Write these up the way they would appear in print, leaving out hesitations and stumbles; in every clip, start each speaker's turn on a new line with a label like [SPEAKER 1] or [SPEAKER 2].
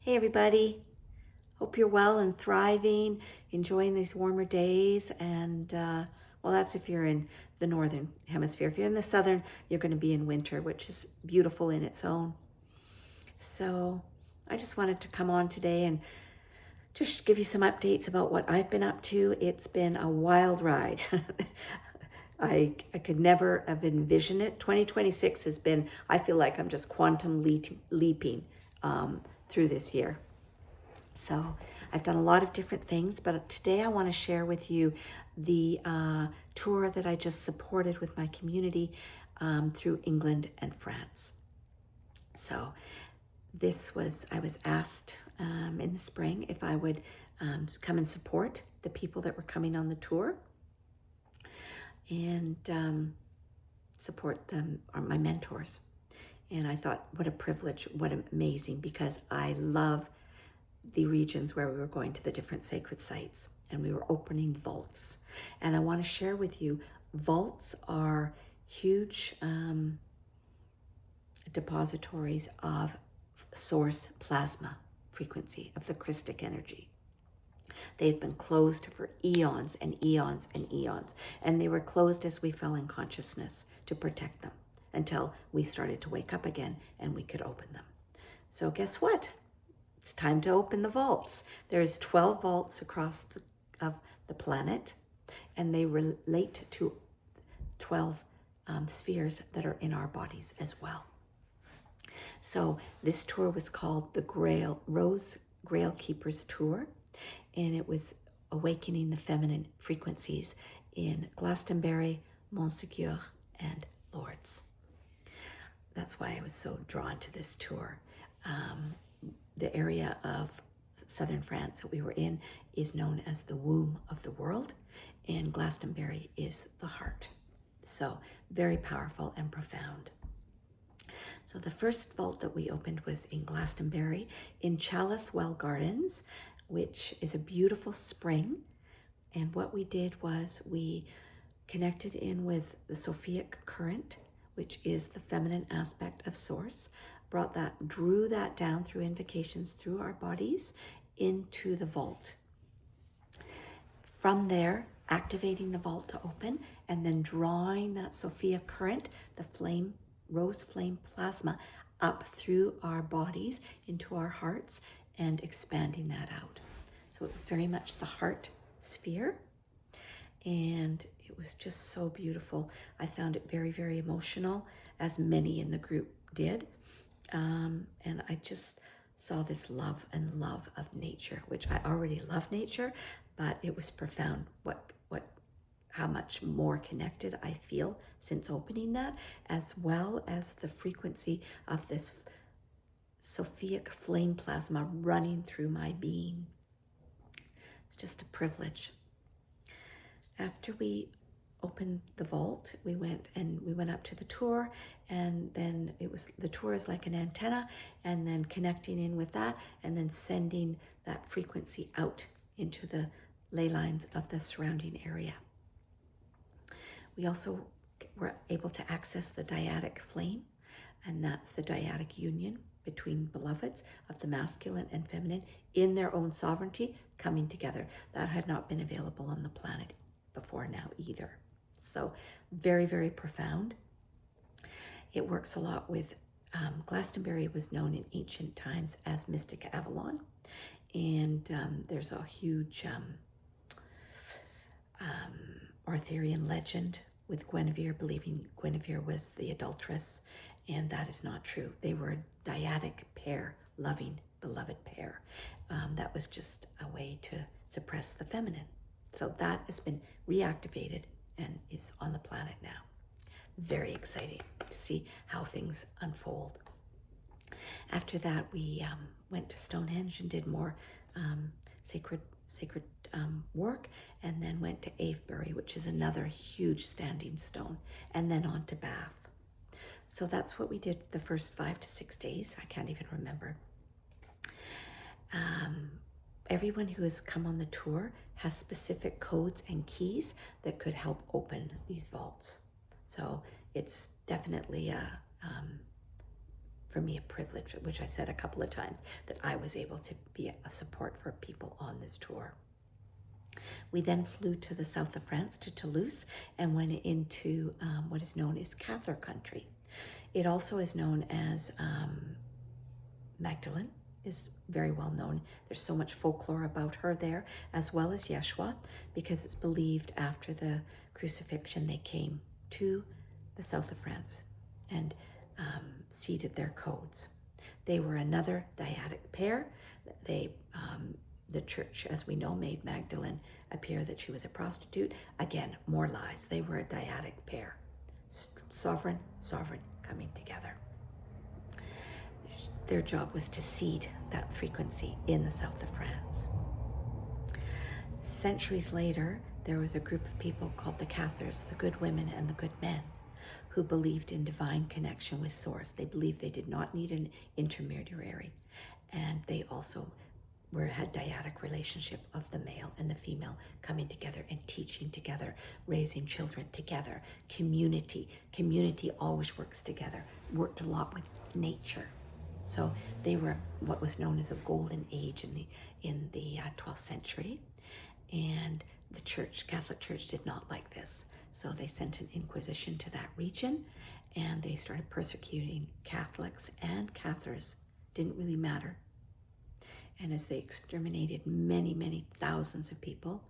[SPEAKER 1] Hey everybody, hope you're well and thriving, enjoying these warmer days. And well, that's if you're in the northern hemisphere. If you're in the southern, you're going to be in winter, which is beautiful in its own. So I just wanted to come on today and just give you some updates about what I've been up to. It's been a wild ride. I could never have envisioned it. 2026 has been, I feel like I'm just quantum leaping through this year. So I've done a lot of different things, but today I want to share with you the tour that I just supported with my community through England and France. So I was asked in the spring if I would come and support the people that were coming on the tour and support them, or my mentors. And I thought, what a privilege, what amazing, because I love the regions where we were going to the different sacred sites and we were opening vaults. And I want to share with you, vaults are huge depositories of source plasma frequency, of the Christic energy. They've been closed for eons and eons and eons, and they were closed as we fell in consciousness to protect them until we started to wake up again and we could open them. So guess what? It's time to open the vaults. There's 12 vaults across the planet, and they relate to 12 spheres that are in our bodies as well. So this tour was called the Grail Keepers Tour, and it was awakening the feminine frequencies in Glastonbury, Montségur, and Lourdes. That's why I was so drawn to this tour. The area of southern France that we were in is known as the womb of the world, and Glastonbury is the heart. So very powerful and profound. So the first vault that we opened was in Glastonbury in Chalice Well Gardens, which is a beautiful spring. And what we did was we connected in with the Sophic current, which is the feminine aspect of source, drew that down through invocations through our bodies into the vault. From there, activating the vault to open, and then drawing that Sophia current, the rose flame plasma, up through our bodies into our hearts and expanding that out. So it was very much the heart sphere, and it was just so beautiful. I found it very, very emotional, as many in the group did. And I just saw this love of nature, which I already love nature, but it was profound how much more connected I feel since opening that, as well as the frequency of this Sophic flame plasma running through my being. It's just a privilege. After we opened the vault, we went up to the tour, and then the tour is like an antenna, and then connecting in with that, and then sending that frequency out into the ley lines of the surrounding area. We also were able to access the dyadic flame, and that's the dyadic union between beloveds of the masculine and feminine in their own sovereignty coming together. That had not been available on the planet before now either. So very, very profound. It works a lot with, Glastonbury was known in ancient times as Mystic Avalon. And there's a huge Arthurian legend with Guinevere, believing Guinevere was the adulteress. And that is not true. They were a dyadic pair, loving, beloved pair. That was just a way to suppress the feminine. So that has been reactivated and is on the planet now. Very exciting to see how things unfold. After that, we went to Stonehenge and did more sacred work, and then went to Avebury, which is another huge standing stone, and then on to Bath. So that's what we did the first 5 to 6 days. I can't even remember. Everyone who has come on the tour has specific codes and keys that could help open these vaults. So it's definitely for me a privilege, which I've said a couple of times, that I was able to be a support for people on this tour. We then flew to the south of France, to Toulouse, and went into what is known as Cathar country. It also is known as Magdalene, is very well known. There's so much folklore about her there, as well as Yeshua, because it's believed after the crucifixion they came to the south of France and seeded their codes. They were another dyadic pair. The church, as we know, made Magdalene appear that she was a prostitute. Again, more lies. They were a dyadic pair. Sovereign coming together. Their job was to seed that frequency in the south of France. Centuries later, there was a group of people called the Cathars, the good women and the good men, who believed in divine connection with Source. They believed they did not need an intermediary, and they also had dyadic relationship of the male and the female coming together and teaching together, raising children together. Community always works together, worked a lot with nature. So they were what was known as a golden age in the 12th century. And the Catholic Church did not like this. So they sent an inquisition to that region, and they started persecuting Catholics and Cathars. Didn't really matter. And as they exterminated many, many thousands of people,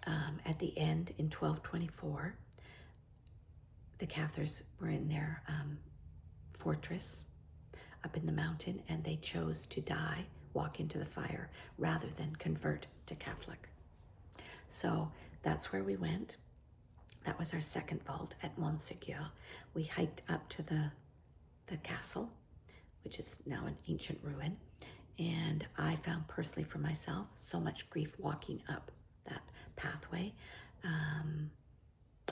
[SPEAKER 1] at the end, in 1224, the Cathars were in their fortress up in the mountain, and they chose to die, walk into the fire, rather than convert to Catholic. So that's where we went. That was our second vault at Montségur. We hiked up to the castle, which is now an ancient ruin. And I found personally for myself so much grief walking up that pathway.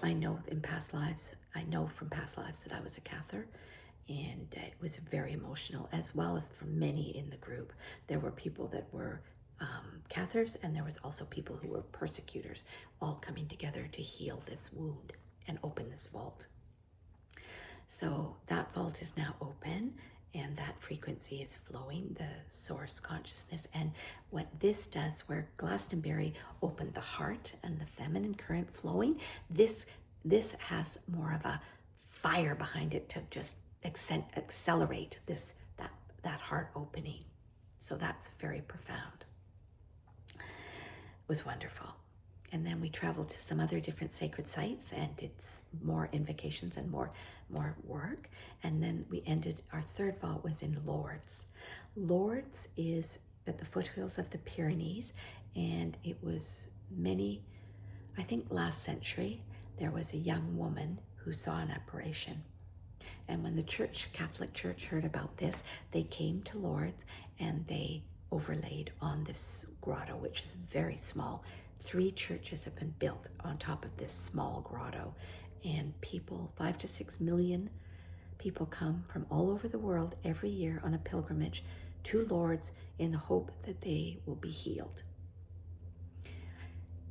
[SPEAKER 1] I know from past lives that I was a Cathar, and it was very emotional, as well as for many in the group. There were people that were Cathars, and there was also people who were persecutors, all coming together to heal this wound and open this vault. So that vault is now open, and that frequency is flowing, the source consciousness. And what this does, where Glastonbury opened the heart and the feminine current flowing, this has more of a fire behind it to just accelerate that heart opening. So that's very profound. It was wonderful. And then we traveled to some other different sacred sites and did more invocations and more work. And then we ended, our third vault was in Lourdes. Lourdes is at the foothills of the Pyrenees, and it was I think last century, there was a young woman who saw an apparition. And when the Catholic Church heard about this, they came to Lourdes and they overlaid on this grotto, which is very small. 3 churches have been built on top of this small grotto, and 5 to 6 million people come from all over the world every year on a pilgrimage to Lourdes in the hope that they will be healed.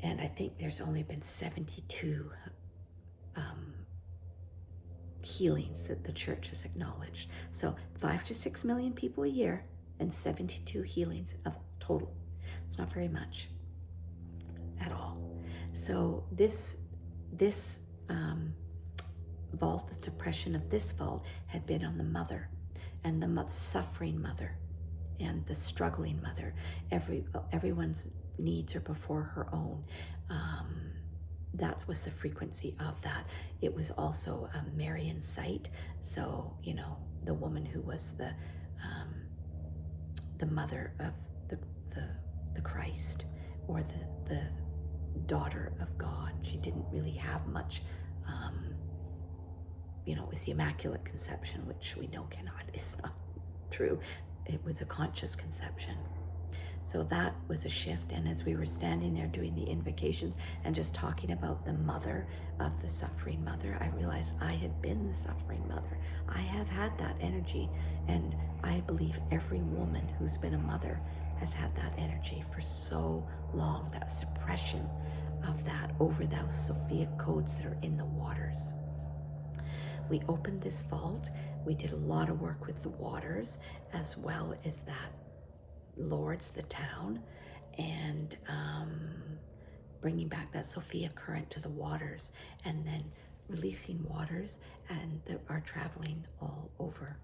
[SPEAKER 1] And I think there's only been 72 healings that the church has acknowledged. So 5 to 6 million people a year and 72 healings of total. It's not very much at all. So this vault, the suppression of this vault, had been on the mother, and the suffering mother and the struggling mother. Everyone's needs are before her own. That was the frequency of that. It was also a Marian site. So, the woman who was the mother of the Christ, or the daughter of God. She didn't really have much, it was the Immaculate Conception, which we know it's not true. It was a conscious conception. So that was a shift. And as we were standing there doing the invocations and just talking about the mother of the suffering mother, I realized I had been the suffering mother. I have had that energy, and I believe every woman who's been a mother has had that energy for so long, that suppression of that over those Sophia codes that are in the waters. We opened this vault. We did a lot of work with the waters, as well as that Lords, the town, and bringing back that Sophia current to the waters, and then releasing waters and are traveling all over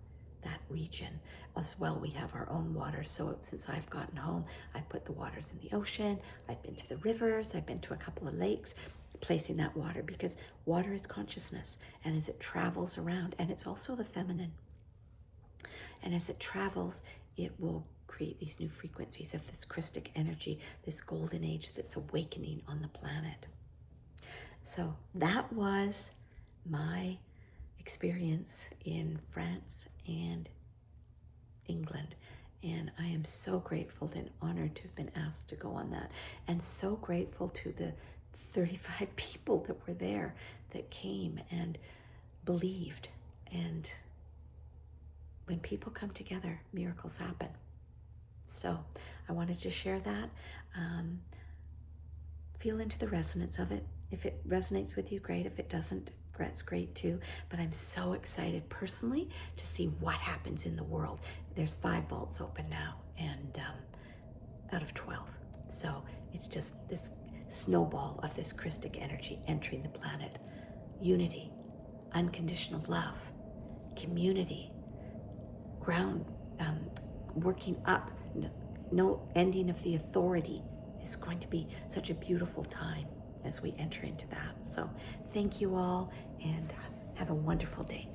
[SPEAKER 1] that region. As well, we have our own waters. So since I've gotten home, I've put the waters in the ocean. I've been to the rivers. I've been to a couple of lakes, placing that water, because water is consciousness. And as it travels around, and it's also the feminine, and as it travels, it will create these new frequencies of this Christic energy, this golden age that's awakening on the planet. So that was my experience in France and England. And I am so grateful and honored to have been asked to go on that. And so grateful to the 35 people that were there, that came and believed. And when people come together, miracles happen. So I wanted to share that. Feel into the resonance of it. If it resonates with you, great. If it doesn't, that's great too. But I'm so excited personally to see what happens in the world. There's 5 vaults open now, and out of 12. So it's just this snowball of this Christic energy entering the planet. Unity, unconditional love, community, ground, working up, no ending of the authority. Is going to be such a beautiful time as we enter into that. So thank you all, and have a wonderful day.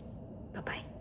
[SPEAKER 1] Bye-bye.